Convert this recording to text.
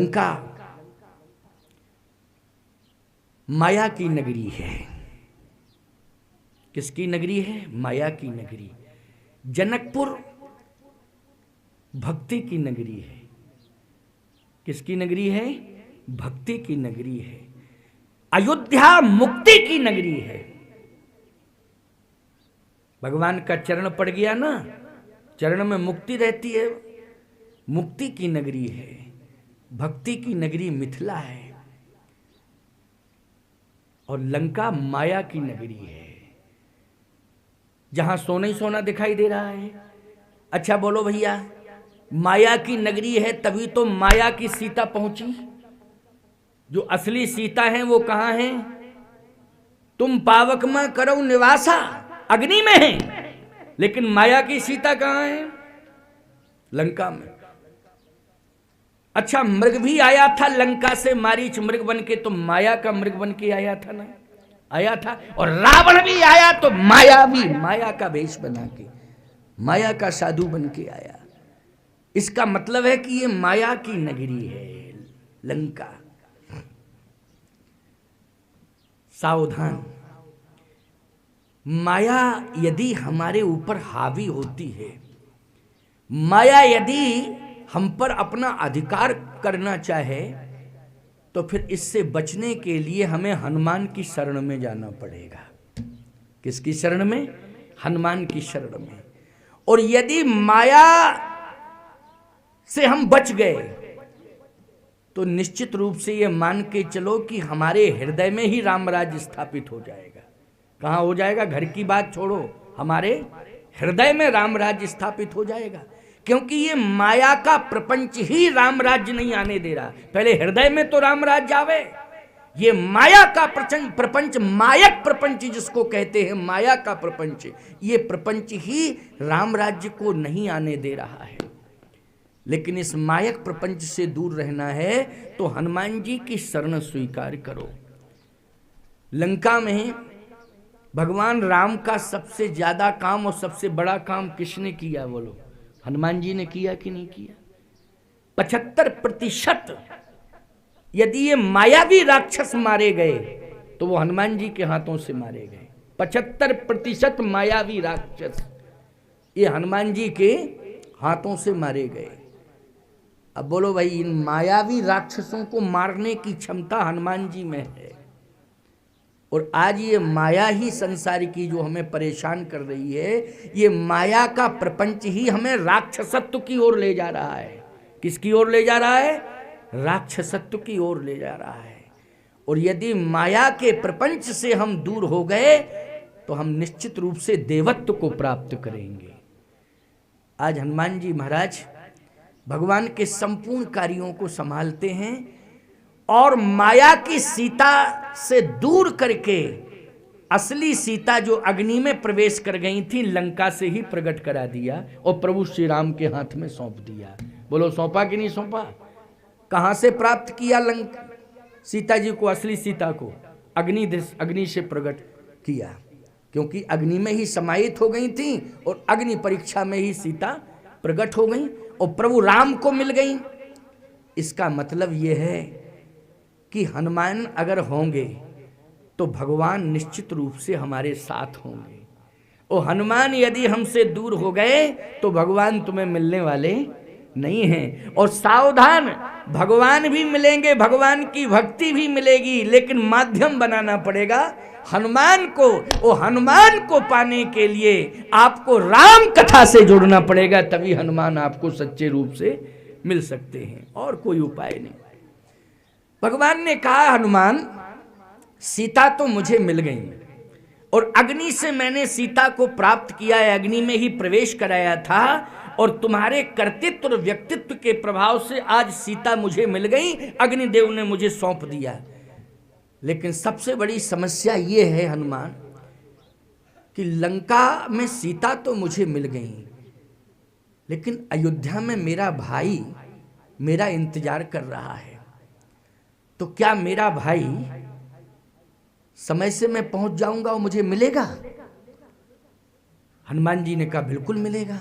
लंका माया की नगरी है। किसकी नगरी है? माया की नगरी। जनकपुर भक्ति की नगरी है। किसकी नगरी है? भक्ति की नगरी है। अयोध्या मुक्ति की नगरी है। भगवान का चरण पड़ गया ना, चरण में मुक्ति रहती है, मुक्ति की नगरी है। भक्ति की नगरी मिथिला है और लंका माया की नगरी है, जहां सोना ही सोना दिखाई दे रहा है। अच्छा बोलो भैया, माया की नगरी है तभी तो माया की सीता पहुंची। जो असली सीता है वो कहां है? तुम पावक में करो निवासा, अग्नि में है, लेकिन माया की सीता कहां है? लंका में। अच्छा, मृग भी आया था लंका से, मारीच मृग बन के, तो माया का मृग बन के आया था ना, आया था। और रावण भी आया तो माया भी, माया का वेश बना के, माया का साधु बन के आया। इसका मतलब है कि ये माया की नगरी है लंका। सावधान, माया यदि हमारे ऊपर हावी होती है, माया यदि हम पर अपना अधिकार करना चाहे, तो फिर इससे बचने के लिए हमें हनुमान की शरण में जाना पड़ेगा। किसकी शरण में? हनुमान की शरण में। और यदि माया से हम बच गए तो निश्चित रूप से ये मान के चलो कि हमारे हृदय में ही राम राज्य स्थापित हो जाएगा। कहाँ हो जाएगा? घर की बात छोड़ो, हमारे हृदय में राम राज्य स्थापित हो जाएगा। क्योंकि ये माया का प्रपंच ही राम राज्य नहीं आने दे रहा। पहले हृदय में तो राम राज्य आवे। ये माया का प्रपंच, मायक प्रपंच जिसको कहते हैं, माया का प्रपंच, ये प्रपंच ही राम राज्य को नहीं आने दे रहा है। लेकिन इस मायक प्रपंच से दूर रहना है तो हनुमान जी की शरण स्वीकार करो। लंका में भगवान राम का सबसे ज्यादा काम और सबसे बड़ा काम किसने किया? बोलो, हनुमान जी ने किया कि नहीं किया? 75% यदि ये मायावी राक्षस मारे गए तो वो हनुमान जी के हाथों से मारे गए। 75% मायावी राक्षस ये हनुमान जी के हाथों से मारे गए। अब बोलो भाई, इन मायावी राक्षसों को मारने की क्षमता हनुमान जी में है। और आज ये माया ही संसार की जो हमें परेशान कर रही है, ये माया का प्रपंच ही हमें राक्षसत्व की ओर ले जा रहा है। किसकी ओर ले जा रहा है? राक्षसत्व की ओर ले जा रहा है। और यदि माया के प्रपंच से हम दूर हो गए तो हम निश्चित रूप से देवत्व को प्राप्त करेंगे। आज हनुमान जी महाराज भगवान के संपूर्ण कार्यों को संभालते हैं और माया की सीता से दूर करके असली सीता जो अग्नि में प्रवेश कर गई थी, लंका से ही प्रकट करा दिया और प्रभु श्री राम के हाथ में सौंप दिया। बोलो, सौंपा कि नहीं सौंपा? कहां से प्राप्त किया लंका सीता जी को? असली सीता को अग्नि से प्रकट किया, क्योंकि अग्नि में ही समाहित हो गई थी और अग्नि परीक्षा में ही सीता प्रकट हो गई और प्रभु राम को मिल गई। इसका मतलब यह है कि हनुमान अगर होंगे तो भगवान निश्चित रूप से हमारे साथ होंगे, और हनुमान यदि हमसे दूर हो गए तो भगवान तुम्हें मिलने वाले नहीं हैं। और सावधान, भगवान भी मिलेंगे, भगवान की भक्ति भी मिलेगी, लेकिन माध्यम बनाना पड़ेगा हनुमान को। और हनुमान को पाने के लिए आपको राम कथा से जुड़ना पड़ेगा, तभी हनुमान आपको सच्चे रूप से मिल सकते हैं, और कोई उपाय नहीं। भगवान ने कहा, हनुमान सीता तो मुझे मिल गई और अग्नि से मैंने सीता को प्राप्त किया है, अग्नि में ही प्रवेश कराया था, और तुम्हारे कर्तृत्व और व्यक्तित्व के प्रभाव से आज सीता मुझे मिल गई, अग्निदेव ने मुझे सौंप दिया। लेकिन सबसे बड़ी समस्या ये है हनुमान कि लंका में सीता तो मुझे मिल गई, लेकिन अयोध्या में मेरा भाई मेरा इंतजार कर रहा है। तो क्या मेरा भाई समय से मैं पहुंच जाऊंगा और मुझे मिलेगा? हनुमान जी ने कहा, बिल्कुल मिलेगा।